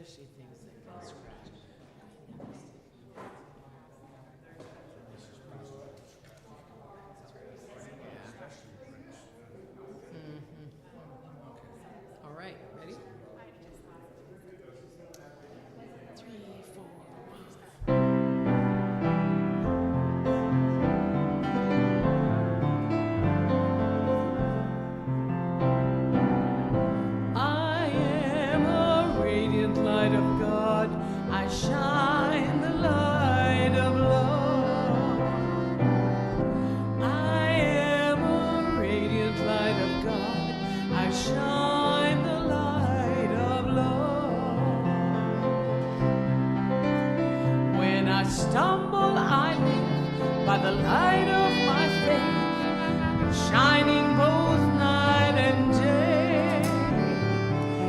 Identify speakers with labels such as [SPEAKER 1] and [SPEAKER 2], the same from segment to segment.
[SPEAKER 1] especially things that get scratched. All right, ready? 3, 4, 1. I am a radiant light of God. I shine the light of love. I am a radiant light of God. I shine the light of love. When I stumble, I live by the light of my faith, shining both night and day,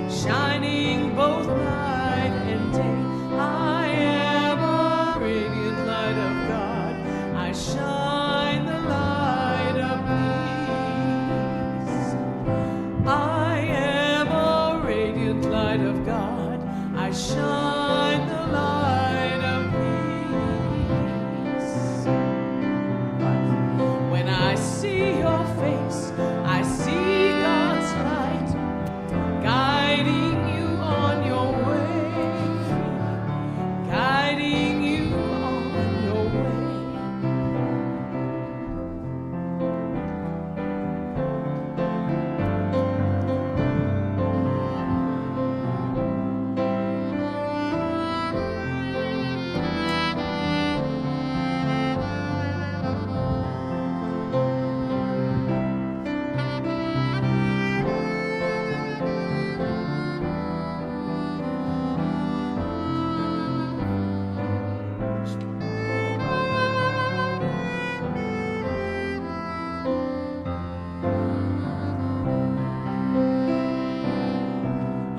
[SPEAKER 1] shining both night and day. I am a radiant light of God. I shine the light of peace. I am a radiant light of God. I shine the light of peace. When I see your face, I see God's light guiding you on your way, guiding you on your way.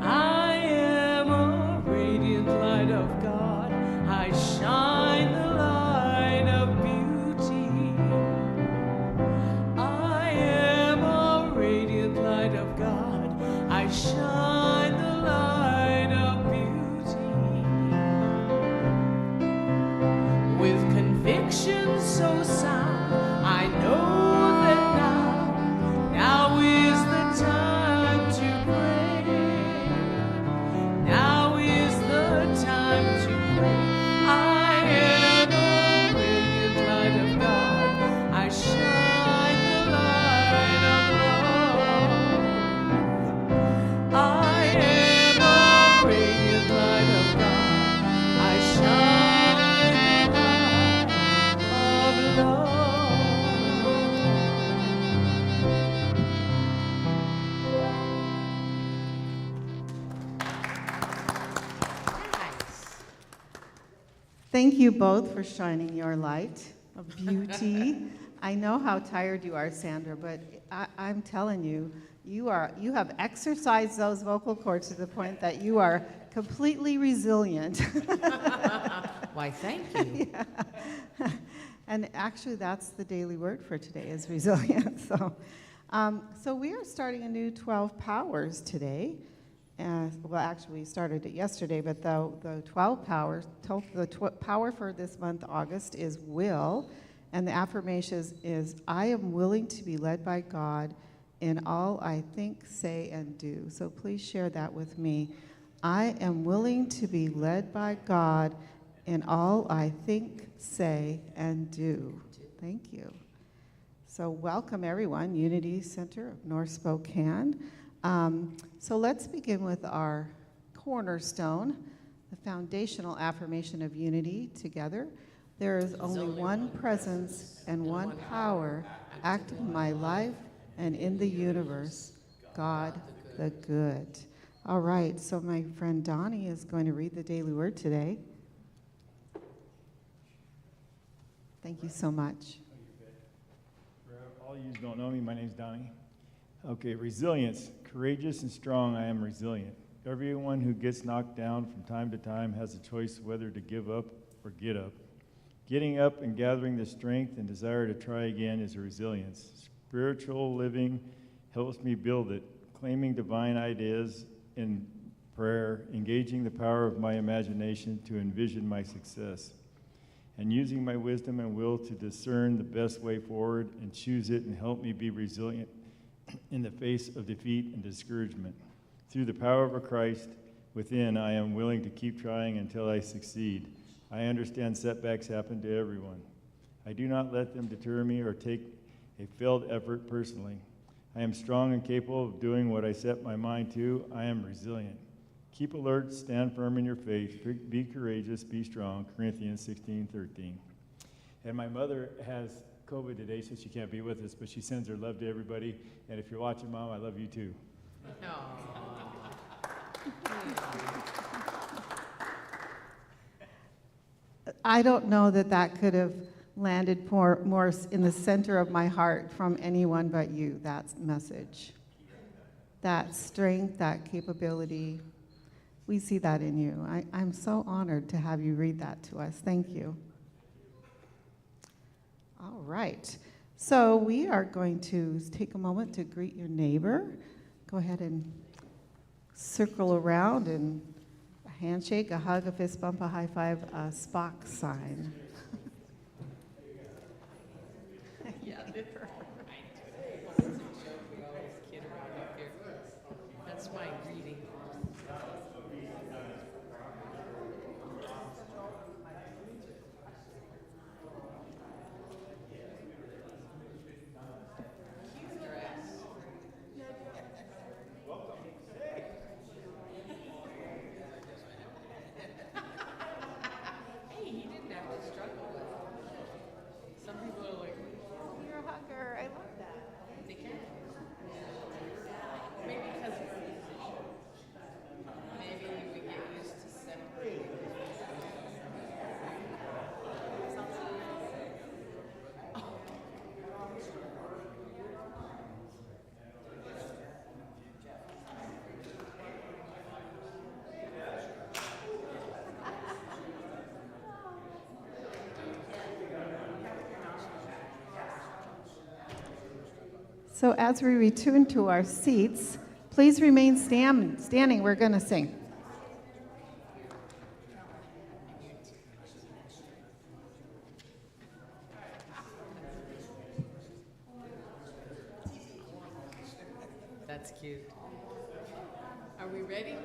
[SPEAKER 1] I am a radiant light of God. I shine the light of beauty. I am a radiant light of God. I shine the light of beauty. With conviction so sound, I know that now is the time to pray. Now is the time to pray. I am a radiant light of God. I shine the light of love. I am a radiant light of God. I shine the light of love.
[SPEAKER 2] Thank you both for shining your light of beauty. I know how tired you are, Sandra, but I'm telling you, you have exercised those vocal cords to the point that you are completely resilient.
[SPEAKER 1] Why, thank you.
[SPEAKER 2] Yeah. And actually, that's the daily word for today is resilient. So we are starting a new 12 powers today. Well, actually, we started it yesterday, but the 12 powers, power for this month, August, is will, and the affirmation is, I am willing to be led by God in all I think, say, and do. So please share that with me. I am willing to be led by God in all I think, say, and do. Thank you. So welcome, everyone, Unity Center of North Spokane. So let's begin with our cornerstone, the foundational affirmation of unity together. There is only one presence and one power active in my life and in the universe, God the good. All right, so my friend Tawney is going to read the daily word today. Thank you so much.
[SPEAKER 3] For all you who don't know me, my name's Tawney. Okay, resilience. Courageous and strong, I am resilient. Everyone who gets knocked down from time to time has a choice whether to give up or get up. Getting up and gathering the strength and desire to try again is resilience. Spiritual living helps me build it. Claiming divine ideas and prayer, engaging the power of my imagination to envision my success, and using my wisdom and will to discern the best way forward and choose it and help me be resilient in the face of defeat and discouragement. Through the power of Christ within, I am willing to keep trying until I succeed. I understand setbacks happen to everyone. I do not let them deter me or take a failed effort personally. I am strong and capable of doing what I set my mind to. I am resilient. Keep alert, stand firm in your faith, be courageous, be strong, Corinthians 16:13. And my mother has COVID today, so she can't be with us, but she sends her love to everybody. And if you're watching, Mom, I love you too.
[SPEAKER 2] I don't know that that could have landed more in the center of my heart from anyone but you, that message. That strength, that capability, we see that in you. I'm so honored to have you read that to us. Thank you. All right. So we are going to take a moment to greet your neighbor. Go ahead and circle around, and a handshake, a hug, a fist bump, a high five, a Spock sign.
[SPEAKER 1] Yeah, they're right. That's my greeting. Cute dress. Hey, he didn't have to struggle with it. Some people are like,
[SPEAKER 2] Oh, you're a hugger. I love that.
[SPEAKER 1] they can't. Maybe because we're musicians. Maybe we get used to separating.
[SPEAKER 2] So as we return to our seats, please remain standing. We're going to sing.
[SPEAKER 1] That's cute. Are we ready?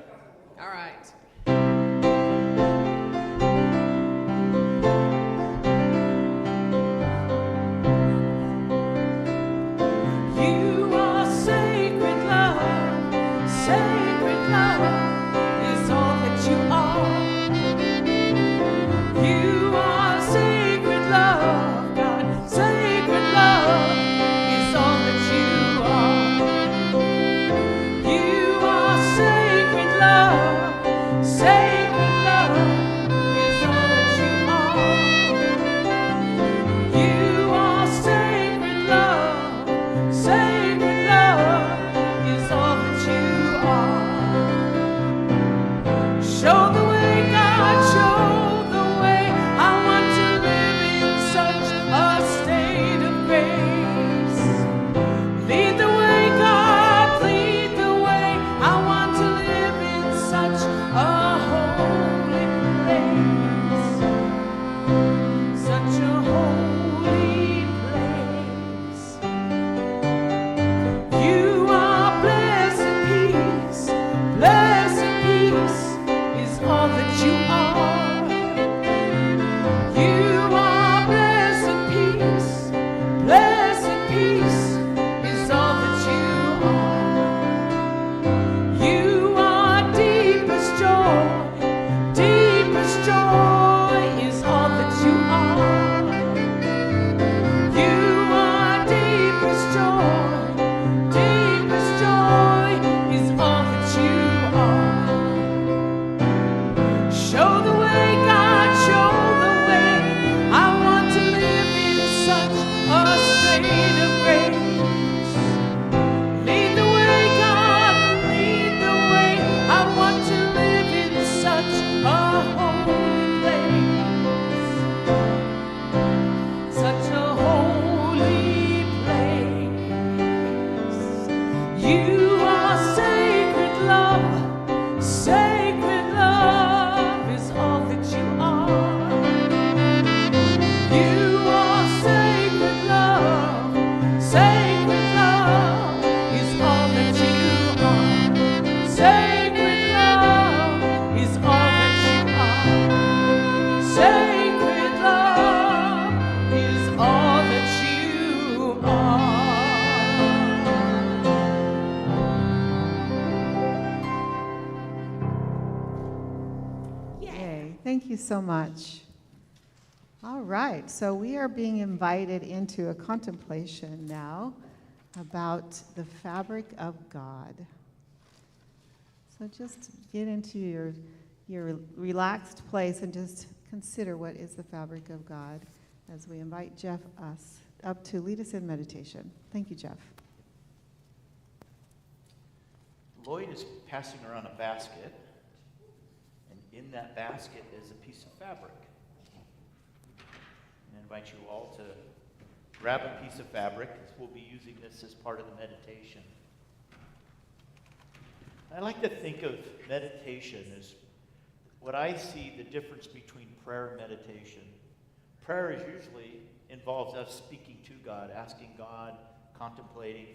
[SPEAKER 1] All right. You are sacred love is all that you are. You are sacred love, God, sacred love is all that you are. You are sacred love, sacred love is all that you are. You are sacred love, sacred love is all that you are. Show the way, God, show the way. I want to live in such a state of grace. Lead the way, God, lead the way. I want to live in such a holy place. Such a holy place. You are blessed peace is all that you are. You are blessed peace is all that you are. You are deepest joy is all that you
[SPEAKER 2] so much. All right, so we are being invited into a contemplation now about the fabric of God. So just get into your relaxed place and just consider what is the fabric of God as we invite Jeff us up to lead us in meditation. Thank you, Jeff.
[SPEAKER 4] Lloyd is passing around a basket, and in that basket is a piece of fabric. I invite you all to grab a piece of fabric, because we'll be using this as part of the meditation. I like to think of meditation as what I see the difference between prayer and meditation. Prayer is usually involves us speaking to God, asking God, contemplating.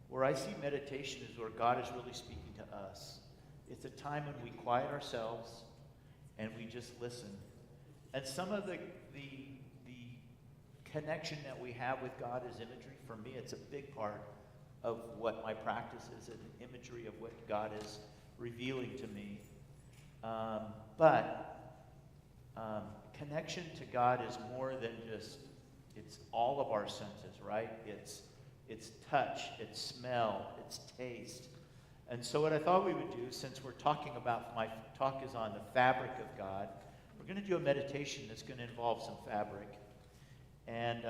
[SPEAKER 4] Where I see meditation is where God is really speaking to us. It's a time when we quiet ourselves and we just listen. And some of the connection that we have with God is imagery. For me, it's a big part of what my practice is, an imagery of what God is revealing to me. But connection to God is more than just, it's all of our senses, right? It's touch, it's smell, it's taste. And so what I thought we would do, since we're talking about, my talk is on the fabric of God, we're going to do a meditation that's going to involve some fabric. And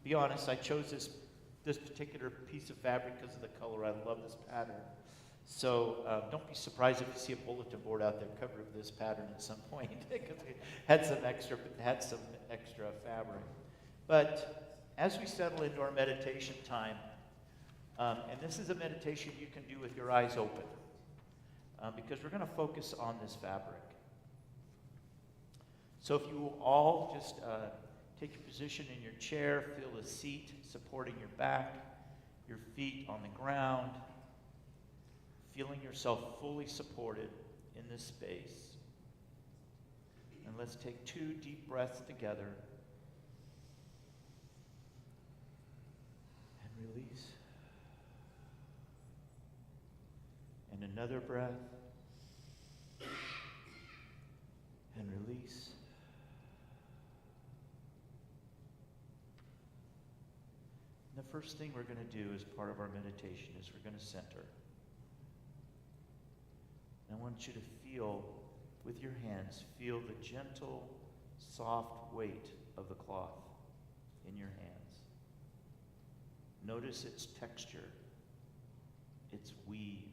[SPEAKER 4] be honest, I chose this particular piece of fabric because of the color. I love this pattern. So don't be surprised if you see a bulletin board out there covered with this pattern at some point, because it had some extra fabric. But as we settle into our meditation time, and this is a meditation you can do with your eyes open, because we're going to focus on this fabric. So if you will all just take your position in your chair, feel the seat supporting your back, your feet on the ground, feeling yourself fully supported in this space. And let's take 2 deep breaths together. And release. And another breath. And release. And the first thing we're going to do as part of our meditation is we're going to center. And I want you to feel, with your hands, feel the gentle, soft weight of the cloth in your hands. Notice its texture, its weave.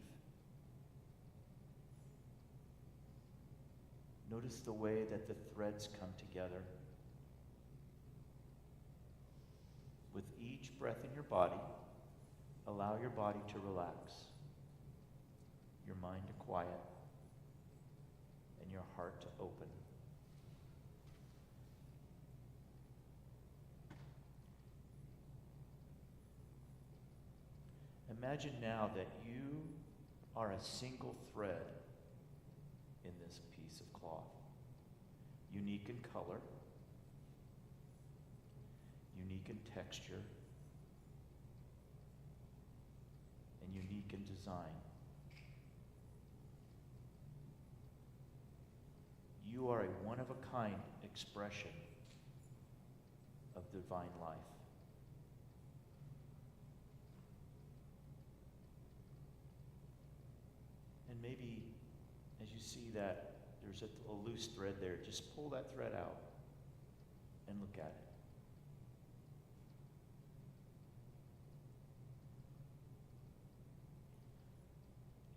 [SPEAKER 4] Notice the way that the threads come together. With each breath in your body, allow your body to relax, your mind to quiet, and your heart to open. Imagine now that you are a single thread in this piece of cloth, unique in color, unique in texture, and unique in design. You are a one-of-a-kind expression of divine life. And maybe as you see that there's a loose thread there, just pull that thread out and look at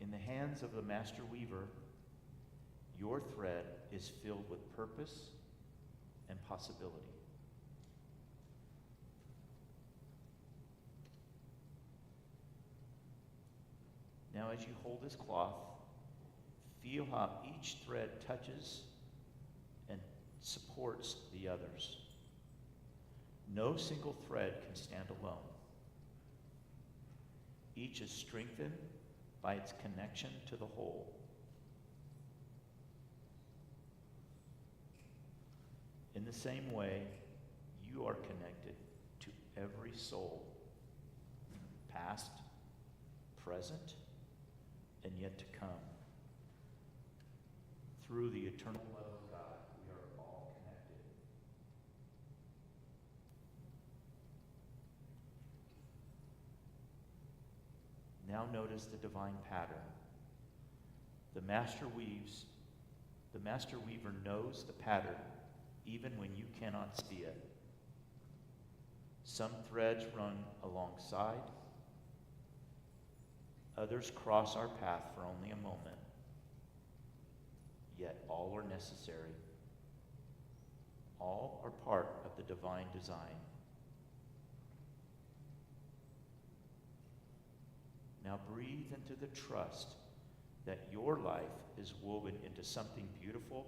[SPEAKER 4] it. In the hands of the master weaver, your thread is filled with purpose and possibility. Now, as you hold this cloth, feel how each thread touches and supports the others. No single thread can stand alone. Each is strengthened by its connection to the whole. In the same way, you are connected to every soul, past, present, and yet to come, through the eternal love of God. Now notice the divine pattern. The master weaver knows the pattern even when you cannot see it. Some threads run alongside. Others cross our path for only a moment. Yet all are necessary. All are part of the divine design. Now breathe into the trust that your life is woven into something beautiful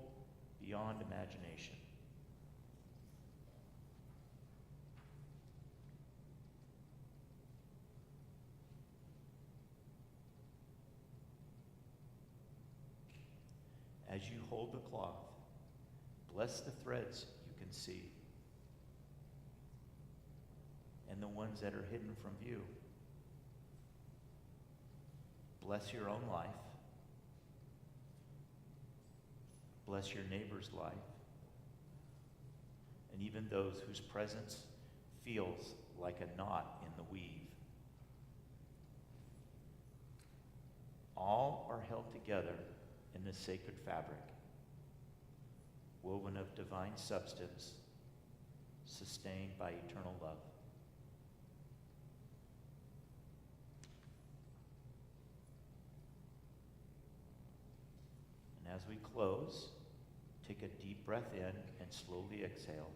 [SPEAKER 4] beyond imagination. As you hold the cloth, bless the threads you can see and the ones that are hidden from view. Bless your own life. Bless your neighbor's life, and even those whose presence feels like a knot in the weave. All are held together in this sacred fabric, woven of divine substance, sustained by eternal love. And as we close, take a deep breath in and slowly exhale.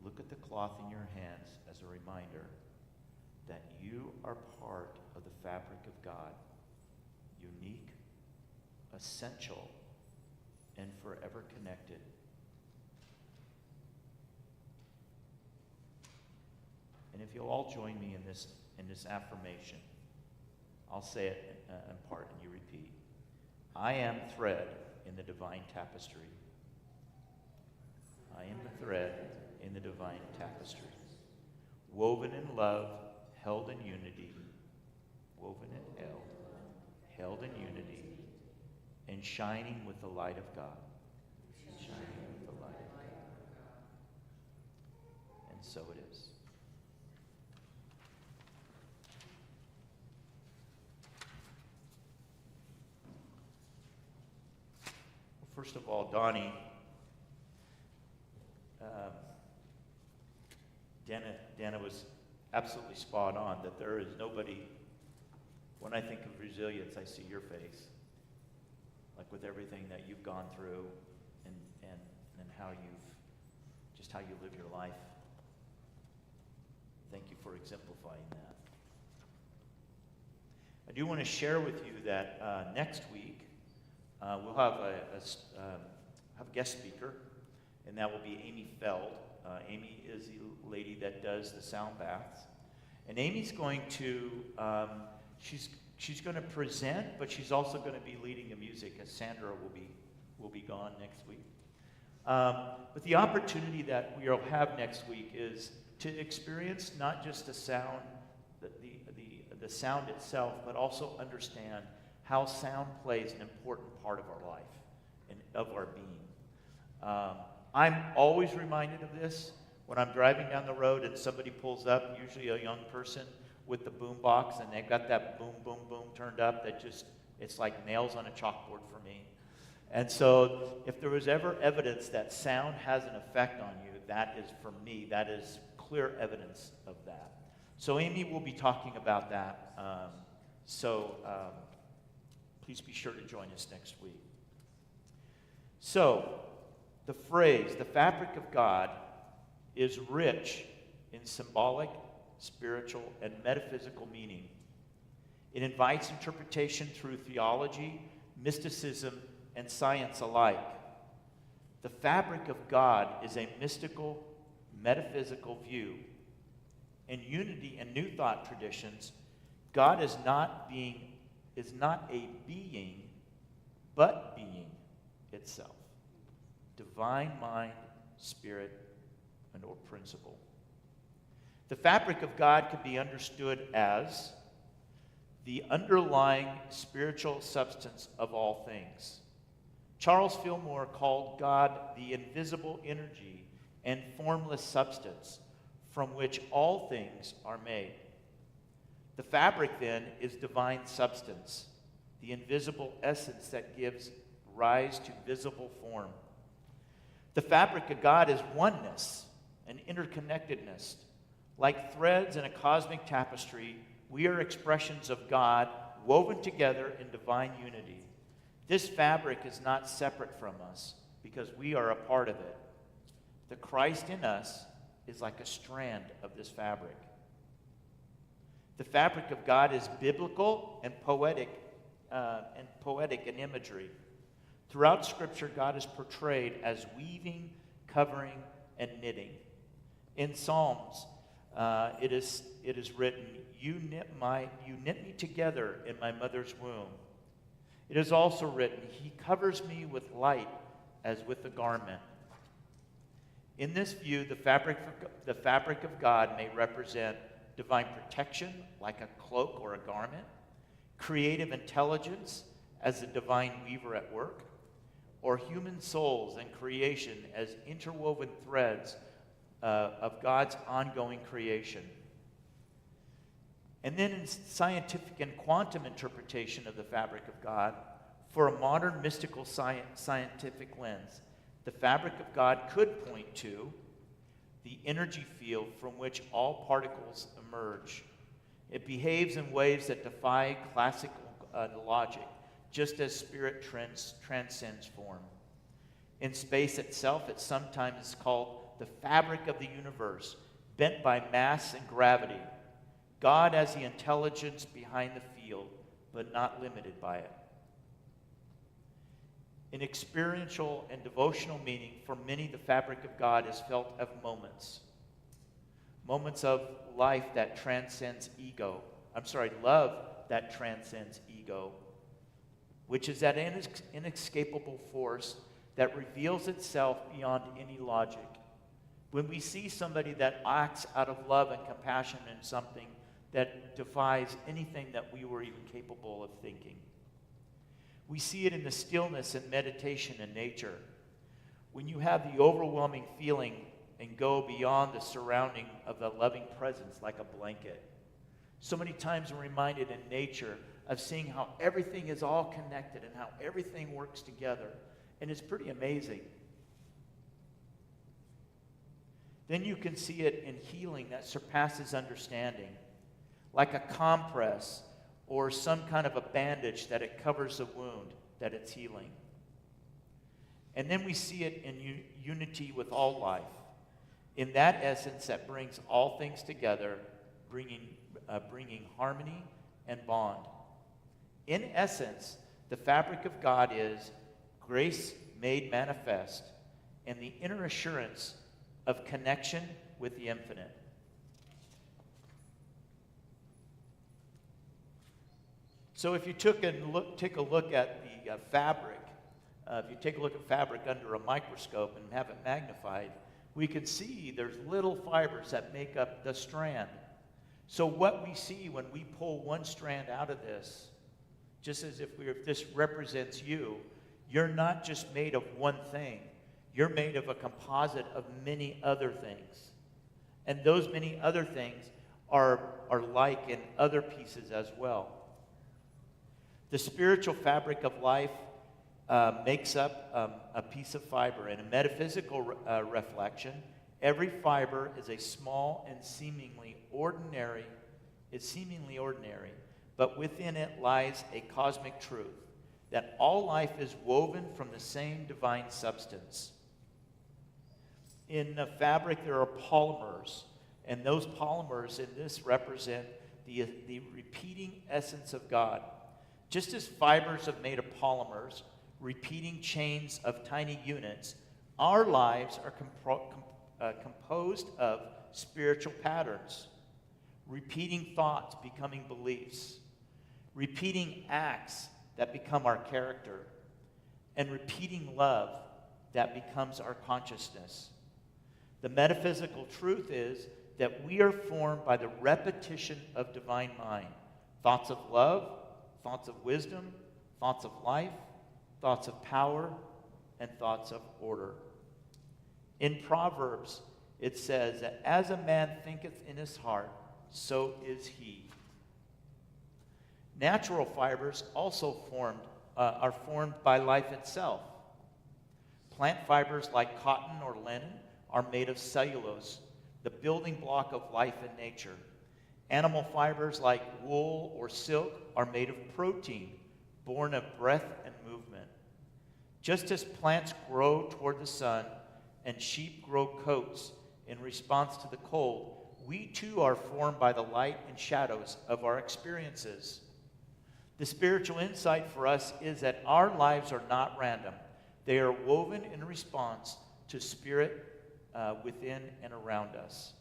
[SPEAKER 4] Look at the cloth in your hands as a reminder that you are part of the fabric of God, unique, essential, and forever connected. And if you'll all join me in this affirmation, I'll say it in part and you repeat. I am thread in the divine tapestry. I am the thread in the divine tapestry, woven in love, held in unity, woven and held in unity, and shining with the light of God. Shining with the light of God. And so it is. Well, first of all, Tawney, Dana was absolutely spot on that there is nobody, when I think of resilience, I see your face, like with everything that you've gone through and how you live your life. Thank you for exemplifying that. I do want to share with you that next week we'll have a guest speaker, and that will be Amy Feld. Amy is the lady that does the sound baths. And Amy's going to, she's going to present, but she's also going to be leading the music, as Sandra will be gone next week. But the opportunity that we'll have next week is to experience not just the sound, the sound itself, but also understand how sound plays an important part of our life and of our being. I'm always reminded of this when I'm driving down the road and somebody pulls up, usually a young person with the boom box, and they've got that boom, boom, boom turned up that just, it's like nails on a chalkboard for me. And so if there was ever evidence that sound has an effect on you, that is, for me, that is clear evidence of that. So Amy will be talking about that. Please be sure to join us next week. So, the phrase, the fabric of God, is rich in symbolic, spiritual, and metaphysical meaning. It invites interpretation through theology, mysticism, and science alike. The fabric of God is a mystical, metaphysical view. In Unity and New Thought traditions, God is not a being, but being itself. Divine mind, spirit, and/or principle. The fabric of God could be understood as the underlying spiritual substance of all things, Charles Fillmore called God the invisible energy and formless substance from which all things are made. The fabric, then, is divine substance, the invisible essence that gives rise to visible form. The fabric of God is oneness and interconnectedness. Like threads in a cosmic tapestry, we are expressions of God woven together in divine unity. This fabric is not separate from us because we are a part of it. The Christ in us is like a strand of this fabric. The fabric of God is biblical and poetic in imagery. Throughout Scripture, God is portrayed as weaving, covering, and knitting. In Psalms, it is written, "You knit me together in my mother's womb." It is also written, "He covers me with light as with a garment." In this view, the fabric of God may represent divine protection, like a cloak or a garment, creative intelligence as a divine weaver at work, or human souls and creation as interwoven threads of God's ongoing creation. And then in scientific and quantum interpretation of the fabric of God, for a modern mystical scientific lens, the fabric of God could point to the energy field from which all particles emerge. It behaves in ways that defy classical logic, just as spirit transcends form. In space itself, it's sometimes called the fabric of the universe, bent by mass and gravity. God as the intelligence behind the field, but not limited by it. In experiential and devotional meaning, for many, the fabric of God is felt of moments. Moments of life that transcends ego. Love that transcends ego, which is that inescapable force that reveals itself beyond any logic. When we see somebody that acts out of love and compassion in something that defies anything that we were even capable of thinking. We see it in the stillness and meditation in nature. When you have the overwhelming feeling and go beyond the surrounding of the loving presence like a blanket. So many times we're reminded in nature of seeing how everything is all connected and how everything works together. And it's pretty amazing. Then you can see it in healing that surpasses understanding, like a compress or some kind of a bandage that it covers a wound that it's healing. And then we see it in unity with all life, in that essence that brings all things together, bringing harmony and bond. In essence, the fabric of God is grace made manifest and the inner assurance of connection with the infinite. So if you take a look at the fabric, if you take a look at fabric under a microscope and have it magnified, we can see there's little fibers that make up the strand. So what we see when we pull one strand out of this, just as if this represents you, you're not just made of one thing. You're made of a composite of many other things. And those many other things are like in other pieces as well. The spiritual fabric of life makes up a piece of fiber. In a metaphysical reflection, every fiber is a small and seemingly ordinary, but within it lies a cosmic truth, that all life is woven from the same divine substance. In the fabric, there are polymers, and those polymers in this represent the repeating essence of God. Just as fibers are made of polymers, repeating chains of tiny units, our lives are composed of spiritual patterns, repeating thoughts becoming beliefs, repeating acts that become our character, and repeating love that becomes our consciousness. The metaphysical truth is that we are formed by the repetition of divine mind, thoughts of love, thoughts of wisdom, thoughts of life, thoughts of power, and thoughts of order. In Proverbs, it says that as a man thinketh in his heart, so is he. Natural fibers also are formed by life itself. Plant fibers like cotton or linen are made of cellulose, the building block of life in nature. Animal fibers like wool or silk are made of protein, born of breath and movement. Just as plants grow toward the sun and sheep grow coats in response to the cold, we too are formed by the light and shadows of our experiences. The spiritual insight for us is that our lives are not random. They are woven in response to spirit within and around us.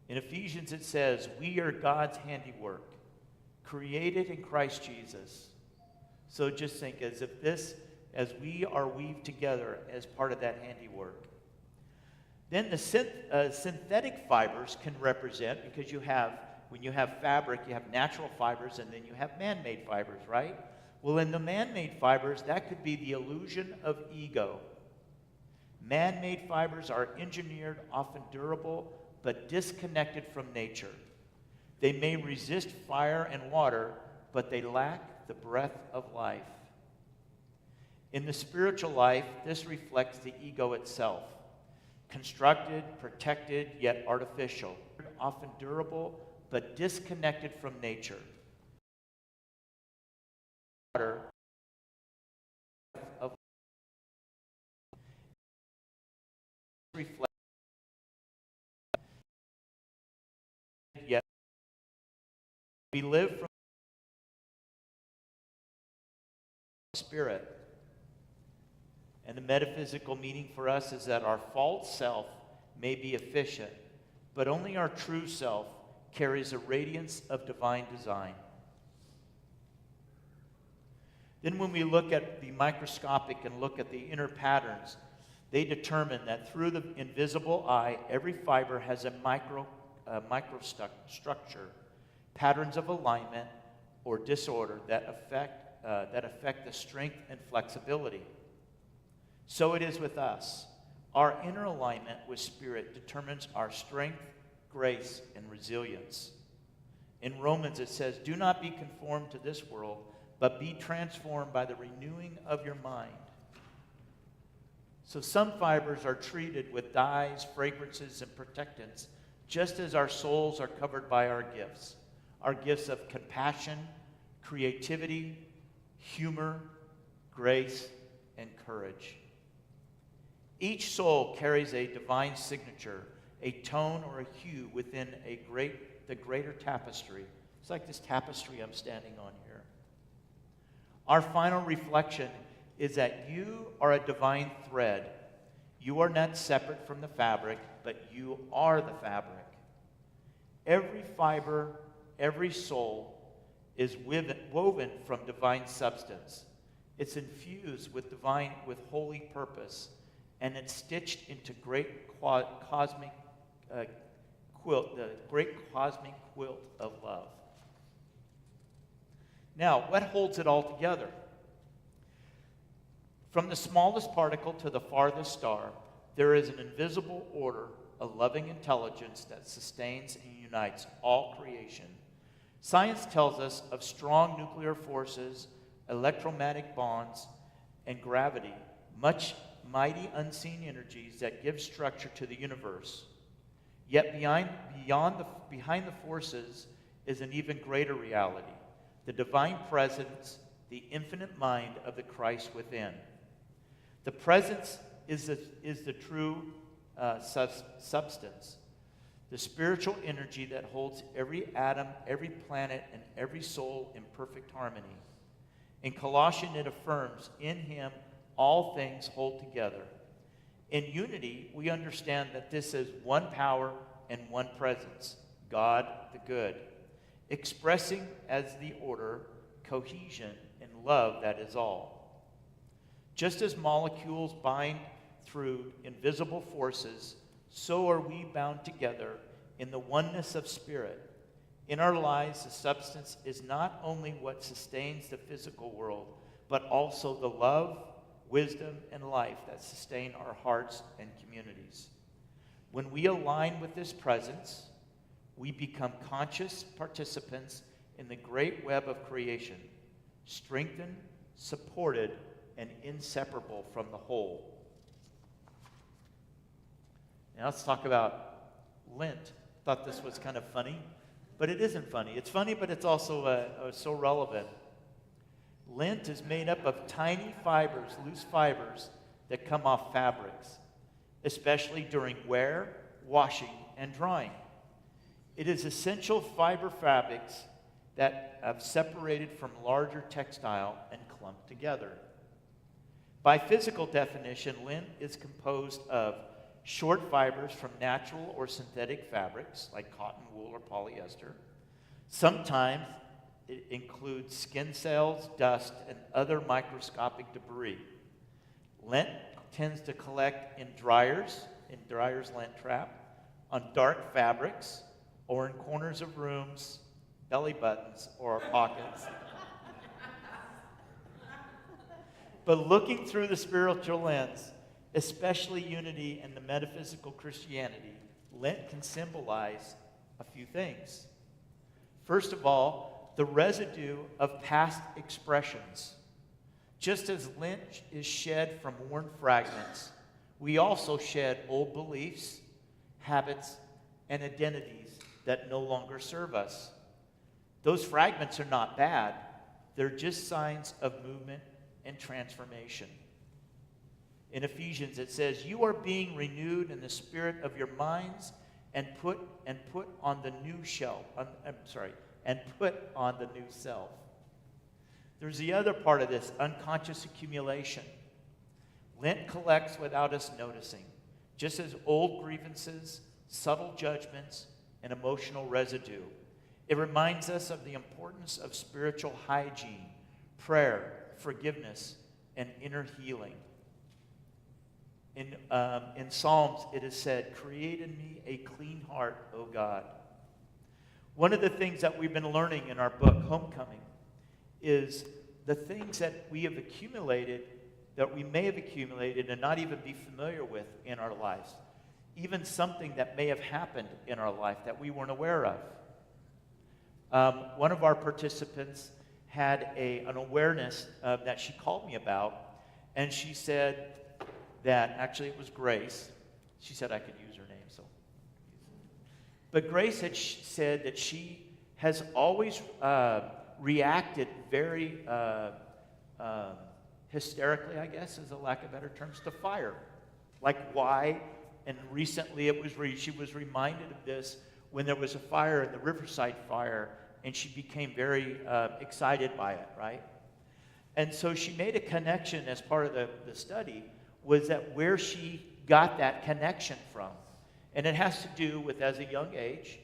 [SPEAKER 4] In Ephesians it says, we are God's handiwork, created in Christ Jesus. So just think as we are weaved together as part of that handiwork. Then the synthetic fibers can represent, because when you have fabric, you have natural fibers, and then you have man-made fibers, right? Well, in the man-made fibers, that could be the illusion of ego. Man-made fibers are engineered, often durable, but disconnected from nature. They may resist fire and water, but they lack the breath of life. In the spiritual life, this reflects the ego itself. Constructed, protected, yet artificial. Often durable, but disconnected from nature. Water of reflect, yet we live from spirit. And the metaphysical meaning for us is that our false self may be efficient, but only our true self carries a radiance of divine design. Then when we look at the microscopic and look at the inner patterns, they determine that through the invisible eye, every fiber has a microstructure, patterns of alignment or disorder that affect the strength and flexibility. So it is with us. Our inner alignment with spirit determines our strength, grace, and resilience. In Romans it says, do not be conformed to this world, but be transformed by the renewing of your mind. So some fibers are treated with dyes, fragrances, and protectants, just as our souls are covered by our gifts of compassion, creativity, humor, grace, and courage. Each soul carries a divine signature, a tone or a hue within the greater tapestry. It's like this tapestry I'm standing on here. Our final reflection is that you are a divine thread. You are not separate from the fabric, but you are the fabric. Every fiber, every soul is woven from divine substance. It's infused with holy purpose, and it's stitched into the great cosmic quilt of love. Now, what holds it all together? From the smallest particle to the farthest star, there is an invisible order, a loving intelligence that sustains and unites all creation. Science tells us of strong nuclear forces, electromagnetic bonds, and gravity, much mighty unseen energies that give structure to the universe. Yet behind the forces is an even greater reality, the divine presence, the infinite mind of the Christ within. The presence is the true substance, the spiritual energy that holds every atom, every planet, and every soul in perfect harmony. In Colossians, it affirms, in him all things hold together. In unity, we understand that this is one power and one presence, God the good, expressing as the order, cohesion, and love that is all. Just as molecules bind through invisible forces, so are we bound together in the oneness of spirit. In our lives, the substance is not only what sustains the physical world, but also the love, wisdom, and life that sustain our hearts and communities. When we align with this presence, we become conscious participants in the great web of creation, strengthened, supported, and inseparable from the whole. Now let's talk about Lent. Thought this was kind of funny, but it isn't funny. It's funny, but it's also so relevant. Lint is made up of tiny fibers, loose fibers, that come off fabrics, especially during wear, washing, and drying. It is essential fiber fabrics that have separated from larger textile and clumped together. By physical definition, lint is composed of short fibers from natural or synthetic fabrics like cotton, wool, or polyester. Sometimes it includes skin cells, dust, and other microscopic debris. Lint tends to collect in dryers lint trap, on dark fabrics, or in corners of rooms, belly buttons, or pockets. But looking through the spiritual lens, especially unity and the metaphysical Christianity, Lent can symbolize a few things. First of all, the residue of past expressions. Just as lint is shed from worn fragments, we also shed old beliefs, habits, and identities that no longer serve us. Those fragments are not bad. They're just signs of movement and transformation. In Ephesians, it says, "You are being renewed in the spirit of your minds, and put on the new self." There's the other part of this, unconscious accumulation. Lent collects without us noticing, just as old grievances, subtle judgments, and emotional residue. It reminds us of the importance of spiritual hygiene, prayer, forgiveness, and inner healing. In Psalms, it is said, "Create in me a clean heart, O God." One of the things that we've been learning in our book, Homecoming, is the things that we have accumulated, that we may have accumulated and not even be familiar with in our lives. Even something that may have happened in our life that we weren't aware of. One of our participants had an awareness that she called me about, and she said that, actually it was Grace. She said I could use her name, so. But Grace had said that she has always reacted very hysterically, I guess, is a lack of better terms, to fire. Like why? And recently she was reminded of this when there was a fire, in the Riverside fire, and she became very excited by it, right? And so she made a connection as part of the study, was that where she got that connection from. And it has to do with, as a young age,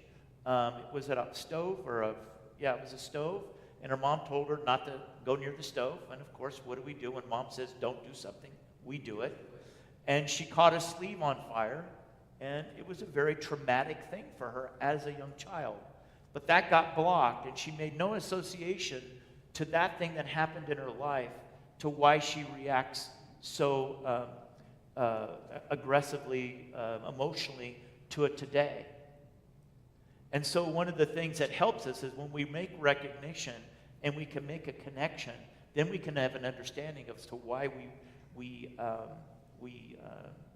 [SPEAKER 4] was it a stove or it was a stove, and her mom told her not to go near the stove. And of course, what do we do when mom says don't do something? We do it. And she caught a sleeve on fire, and it was a very traumatic thing for her as a young child. But that got blocked, and she made no association to that thing that happened in her life to why she reacts so aggressively, emotionally to it today. And so one of the things that helps us is when we make recognition and we can make a connection, then we can have an understanding as to why we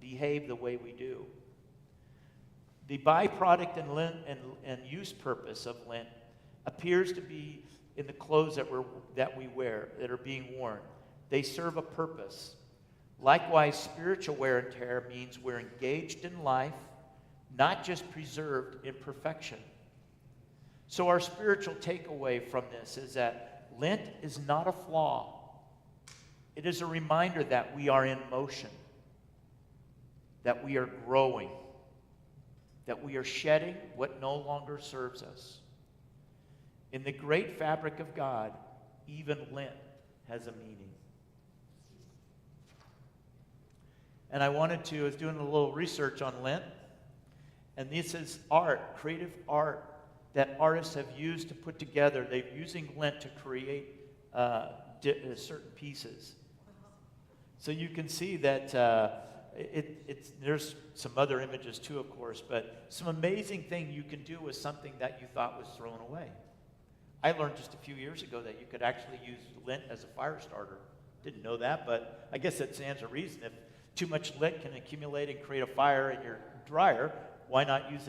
[SPEAKER 4] behave the way we do. The byproduct and Lent and use purpose of Lent appears to be in the clothes that we wear, that are being worn. They serve a purpose. Likewise, spiritual wear and tear means we're engaged in life, not just preserved in perfection. So our spiritual takeaway from this is that Lent is not a flaw. It is a reminder that we are in motion, that we are growing, that we are shedding what no longer serves us. In the great fabric of God, even Lent has a meaning. And I was doing a little research on Lent, and this is art, creative art that artists have used to put together. They're using Lent to create certain pieces. So you can see that there's some other images too, of course, but some amazing thing you can do with something that you thought was thrown away. I learned just a few years ago that you could actually use lint as a fire starter. Didn't know that, but I guess that stands a reason. If too much lint can accumulate and create a fire in your dryer, why not use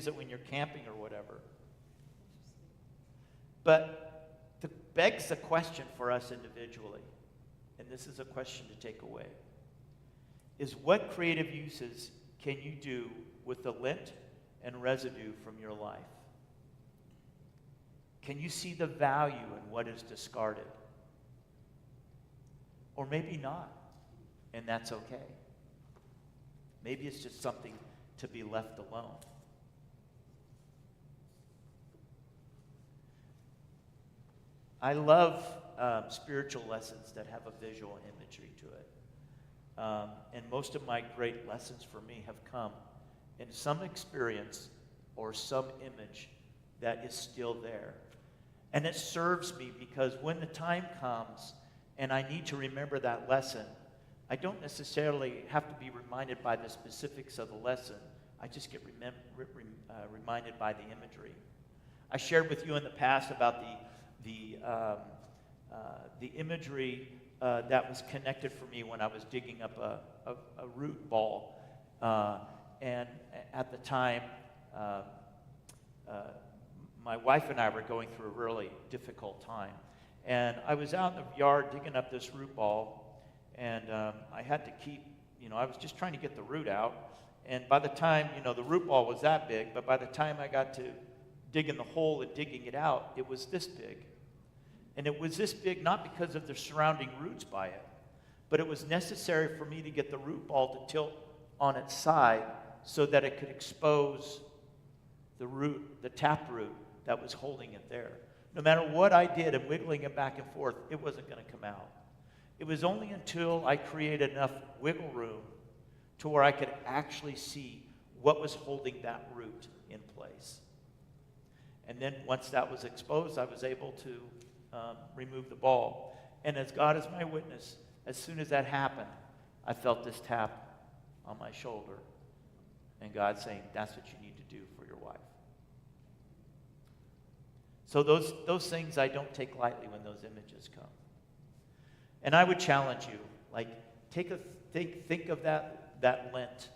[SPEAKER 4] it when you're camping or whatever? But it begs the question for us individually, and this is a question to take away, is what creative uses can you do with the lint and residue from your life? Can you see the value in what is discarded? Or maybe not, and that's okay. Maybe it's just something to be left alone. I love spiritual lessons that have a visual imagery to it. And most of my great lessons for me have come in some experience or some image that is still there. And it serves me because when the time comes and I need to remember that lesson, I don't necessarily have to be reminded by the specifics of the lesson. I just get reminded by the imagery. I shared with you in the past about the imagery that was connected for me when I was digging up a root ball. And at the time, my wife and I were going through a really difficult time. And I was out in the yard digging up this root ball, and I had to keep, I was just trying to get the root out. And by the time, the root ball was that big, but by the time I got to digging the hole and digging it out, it was this big. And it was this big not because of the surrounding roots by it, but it was necessary for me to get the root ball to tilt on its side so that it could expose the root, the taproot that was holding it there. No matter what I did and wiggling it back and forth, it wasn't going to come out. It was only until I created enough wiggle room to where I could actually see what was holding that root in place. And then once that was exposed, I was able to remove the ball. And as God is my witness, as soon as that happened, I felt this tap on my shoulder. And God saying, that's what you need to do for your wife. So those things I don't take lightly when those images come. And I would challenge you, like, think of that lint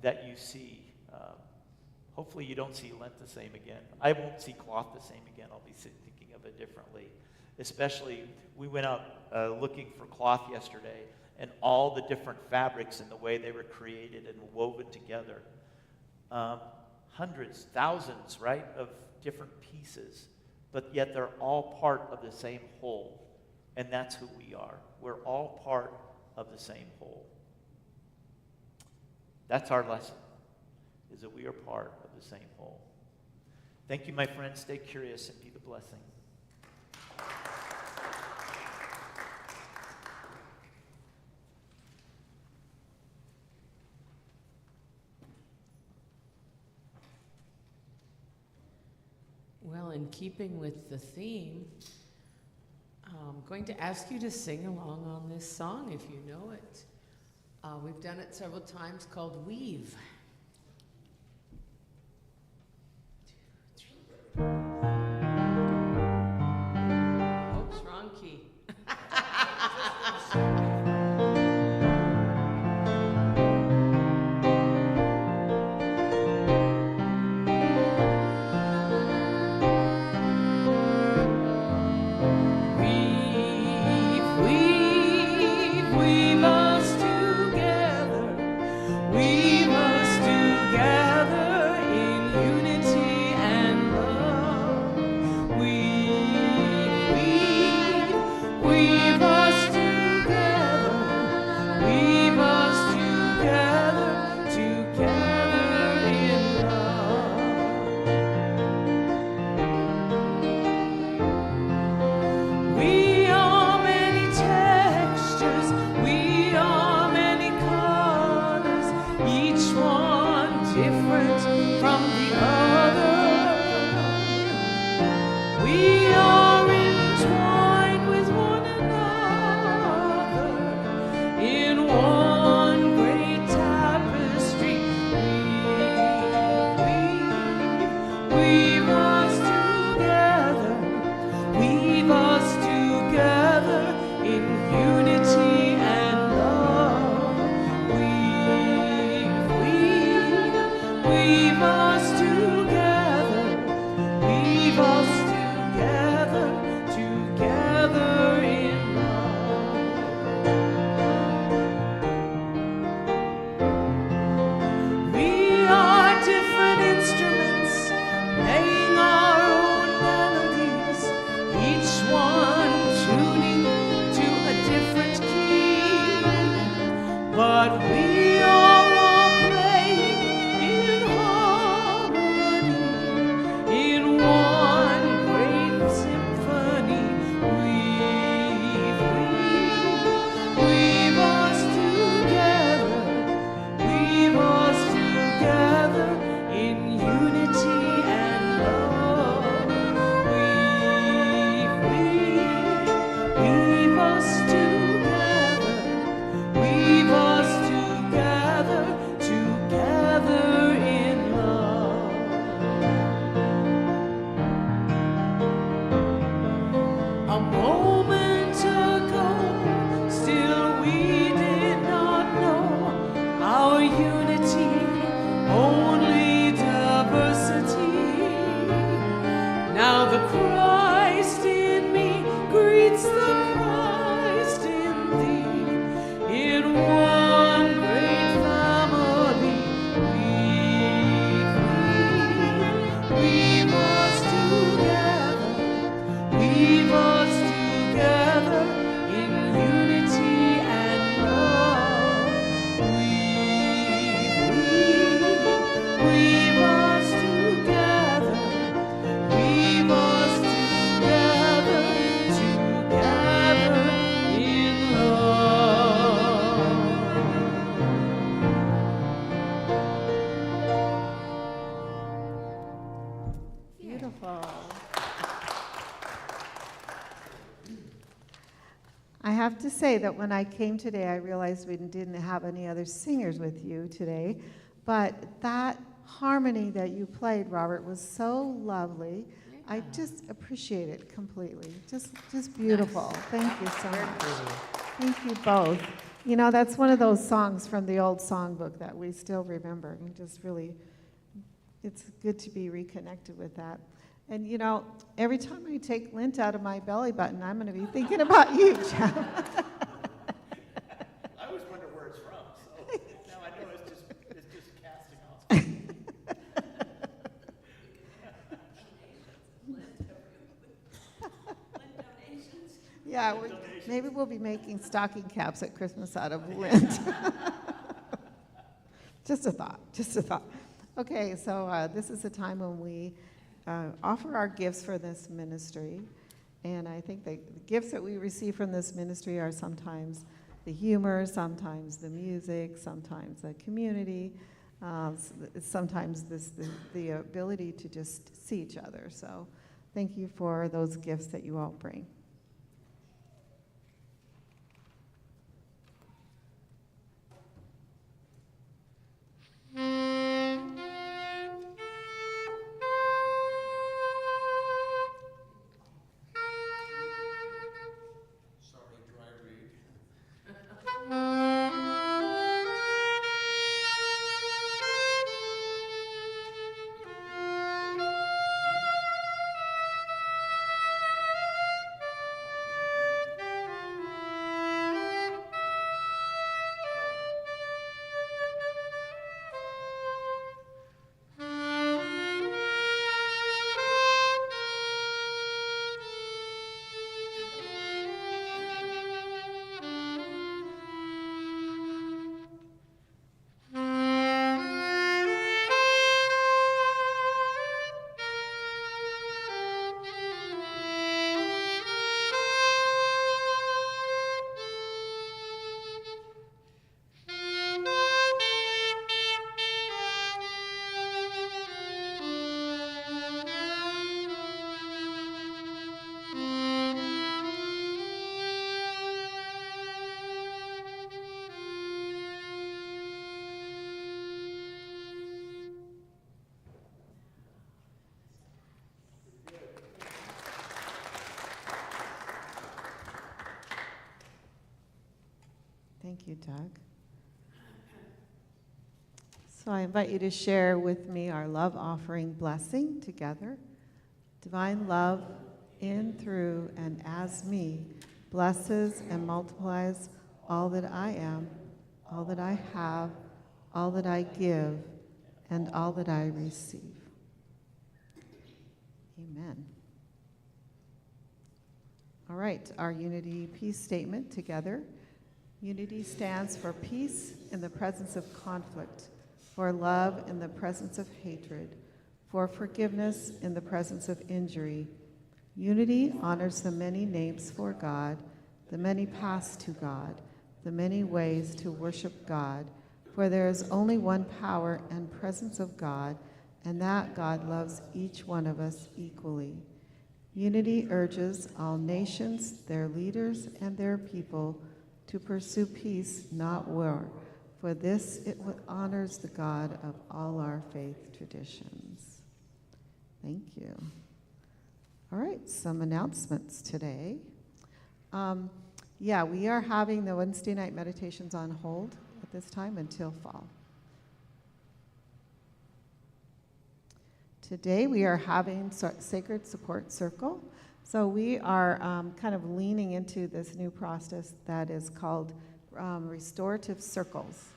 [SPEAKER 4] that you see. Hopefully you don't see lint the same again. I won't see cloth the same again. I'll be thinking of it differently. Especially, we went out looking for cloth yesterday, and all the different fabrics and the way they were created and woven together. Hundreds, thousands, right, of different pieces, but yet they're all part of the same whole. And that's who we are. We're all part of the same whole. That's our lesson, is that we are part of the same whole. Thank you, my friends. Stay curious and be the blessing.
[SPEAKER 1] Well, in keeping with the theme, I'm going to ask you to sing along on this song if you know it. We've done it several times, called Weave. Oops, wrong key.
[SPEAKER 5] Weave us together. Weave us
[SPEAKER 2] I have to say that when I came today, I realized we didn't have any other singers with you today, but that harmony that you played, Robert, was so lovely. I just appreciate it completely. Just beautiful. Thank you so much. Thank you both. You know, that's one of those songs from the old songbook that we still remember. And just really, it's good to be reconnected with that. And you know, every time I take lint out of my belly button, I'm going to be thinking about you, Jeff.
[SPEAKER 4] I always wonder where it's from, so now I know it's just casting off.
[SPEAKER 2] Yeah, maybe we'll be making stocking caps at Christmas out of lint. Just a thought, just a thought. Okay, so this is a time when we offer our gifts for this ministry. And I think the gifts that we receive from this ministry are sometimes the humor, sometimes the music, sometimes the community, sometimes the ability to just see each other. So thank you for those gifts that you all bring. Thank you, Doug. So I invite you to share with me our love offering blessing together. Divine love in, through, and as me blesses and multiplies all that I am, all that I have, all that I give, and all that I receive. Amen. All right, our unity peace statement together. Unity stands for peace in the presence of conflict, for love in the presence of hatred, for forgiveness in the presence of injury. Unity honors the many names for God, the many paths to God, the many ways to worship God, for there is only one power and presence of God, and that God loves each one of us equally. Unity urges all nations, their leaders, and their people to pursue peace, not war. For this it honors the God of all our faith traditions. Thank you. All right, some announcements today. We are having the Wednesday night meditations on hold at this time until fall. Today we are having Sacred Support Circle. So we are kind of leaning into this new process that is called restorative circles.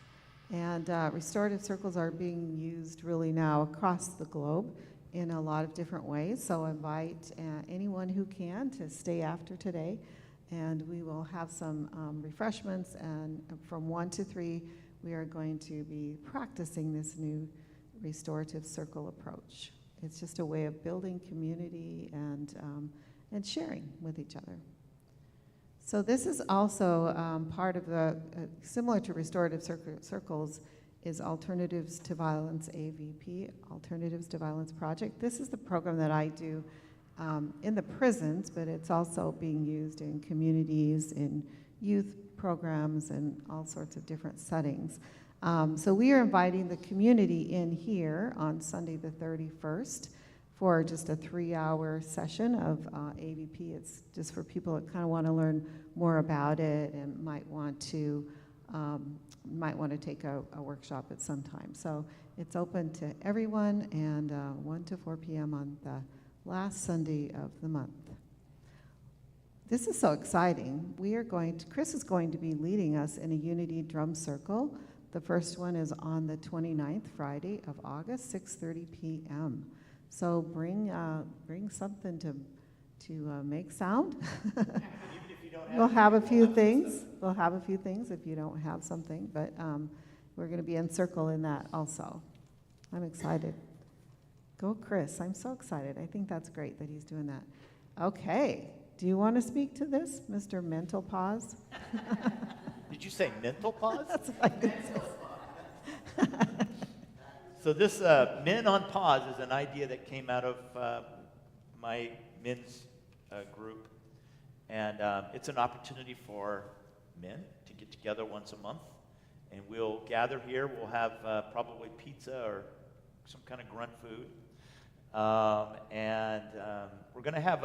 [SPEAKER 2] And restorative circles are being used really now across the globe in a lot of different ways. So invite anyone who can to stay after today. And we will have some refreshments. And from 1 to 3, we are going to be practicing this new restorative circle approach. It's just a way of building community and sharing with each other. So this is also part of the, similar to restorative circles, is Alternatives to Violence AVP, Alternatives to Violence Project. This is the program that I do in the prisons, but it's also being used in communities, in youth programs, and all sorts of different settings. So we are inviting the community in here on Sunday the 31st for just a 3-hour session of AVP. It's just for people that kind of want to learn more about it and might want to take a workshop at some time. So it's open to everyone, and 1 to 4 p.m. on the last Sunday of the month. This is so exciting. Chris is going to be leading us in a Unity Drum Circle. The first one is on the 29th, Friday of August, 6:30 p.m. So bring something to make sound.
[SPEAKER 4] Even if you don't have
[SPEAKER 2] We'll have a few things. We'll have a few things if you don't have something, but we're going to be in circle in that also. I'm excited. Go, Chris. I'm so excited. I think that's great that he's doing that. Okay. Do you want to speak to this, Mr. Mental Pause?
[SPEAKER 4] Did you say mental pause?
[SPEAKER 2] That's what I did say.
[SPEAKER 4] So this Men on Pause is an idea that came out of my men's group. And it's an opportunity for men to get together once a month. And we'll gather here. We'll have probably pizza or some kind of grunt food. We're going to have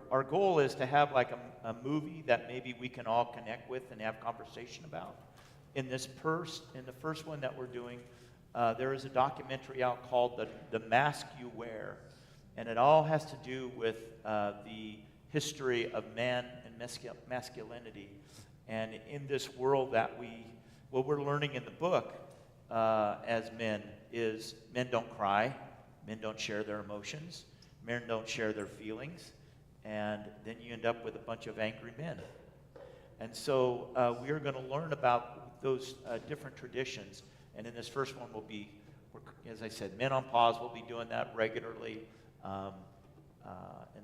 [SPEAKER 4] our goal is to have like a movie that maybe we can all connect with and have conversation about. In the first one that we're doing, there is a documentary out called The Mask You Wear. And it all has to do with the history of man and masculinity. And in this world that what we're learning in the book as men is men don't cry, men don't share their emotions, men don't share their feelings, and then you end up with a bunch of angry men. And so we are going to learn about those different traditions. And in this first one, as I said, Men on Pause. We'll be doing that regularly. And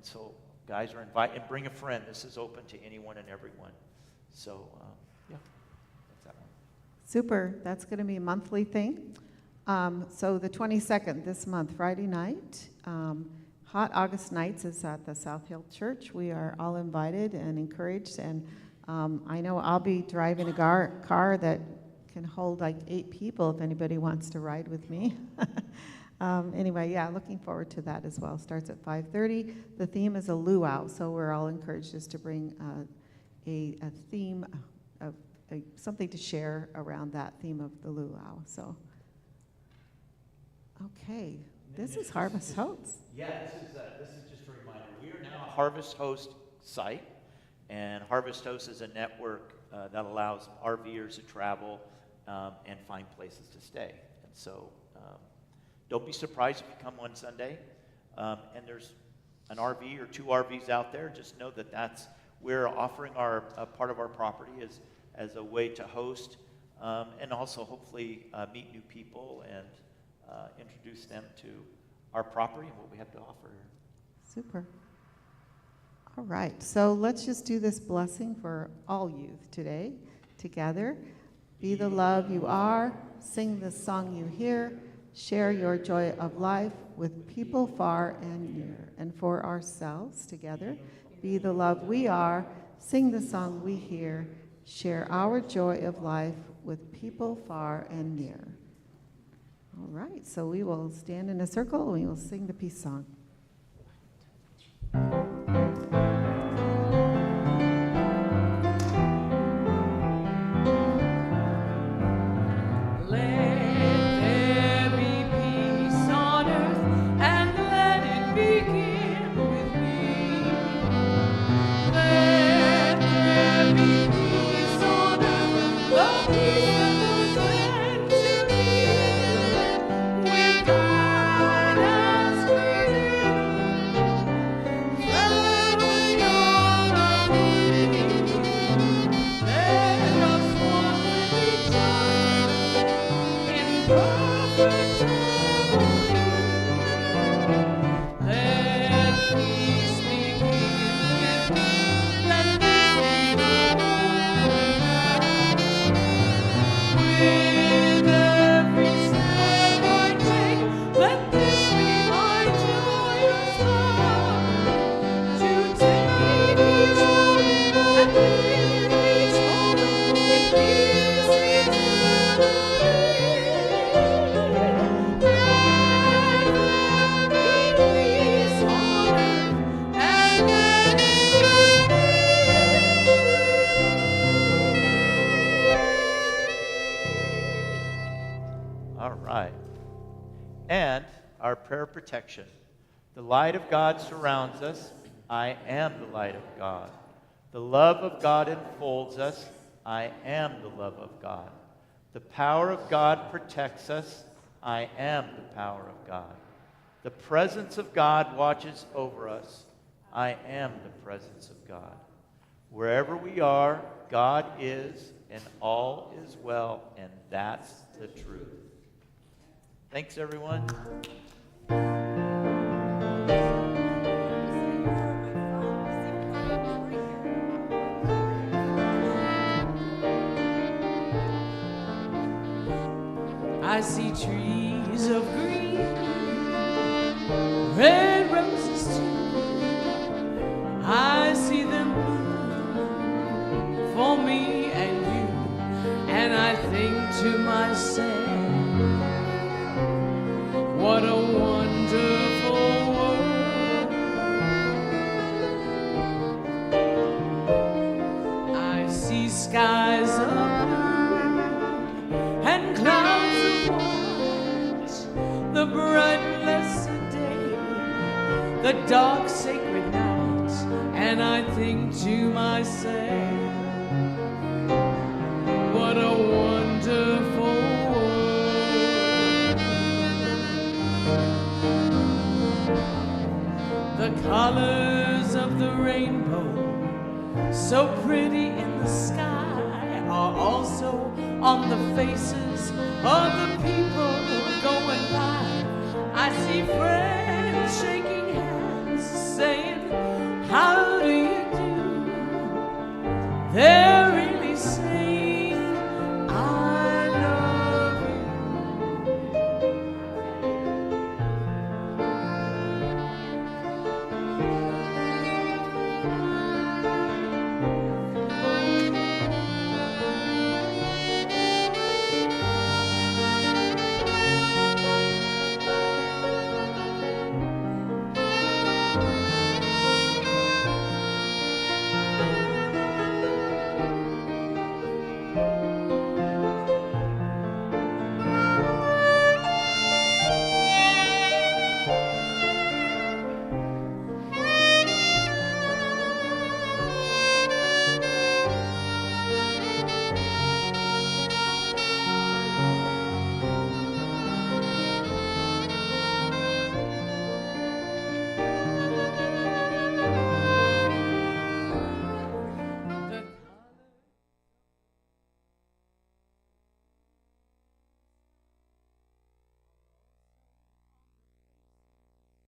[SPEAKER 4] so guys are invited, and bring a friend. This is open to anyone and everyone. So, yeah, that's that one.
[SPEAKER 2] Super. That's going to be a monthly thing. So the 22nd, this month, Friday night, Hot August Nights is at the South Hill Church. We are all invited and encouraged. And I know I'll be driving a car that can hold like 8 people if anybody wants to ride with me. Anyway, yeah, looking forward to that as well. Starts at 5:30. The theme is a luau, so we're all encouraged just to bring a theme of something to share around that theme of the luau. So, okay, this is Harvest Hosts.
[SPEAKER 4] Yeah, this is just a reminder. We are now a Harvest Host site, and Harvest Host is a network that allows RVers to travel and find places to stay. And so don't be surprised if you come one Sunday and there's an RV or 2 RVs out there. Just know that we're offering our part of our property as a way to host and also hopefully meet new people and introduce them to our property and what we have to offer.
[SPEAKER 2] Super. All right, so let's just do this blessing for all youth today together. Be the love you are, sing the song you hear, share your joy of life with people far and near. And for ourselves together, be the love we are, sing the song we hear, share our joy of life with people far and near. All right, so we will stand in a circle and we will sing the peace song.
[SPEAKER 1] With God as creator,
[SPEAKER 4] And our prayer of protection. The light of God surrounds us. I am the light of God. The love of God enfolds us. I am the love of God. The power of God protects us. I am the power of God. The presence of God watches over us. I am the presence of God. Wherever we are, God is, and all is well, and that's the truth. Thanks, everyone.
[SPEAKER 1] I see trees of green, red roses too. I see them bloom for me and you. And I think to myself, what a wonderful world. I see skies of blue and clouds of white, the bright blessed day, the dark sacred night, and I think to myself, what a wonderful world. The colors of the rainbow, so pretty in the sky, are also on the faces of the people going by. I see friends shaking hands, saying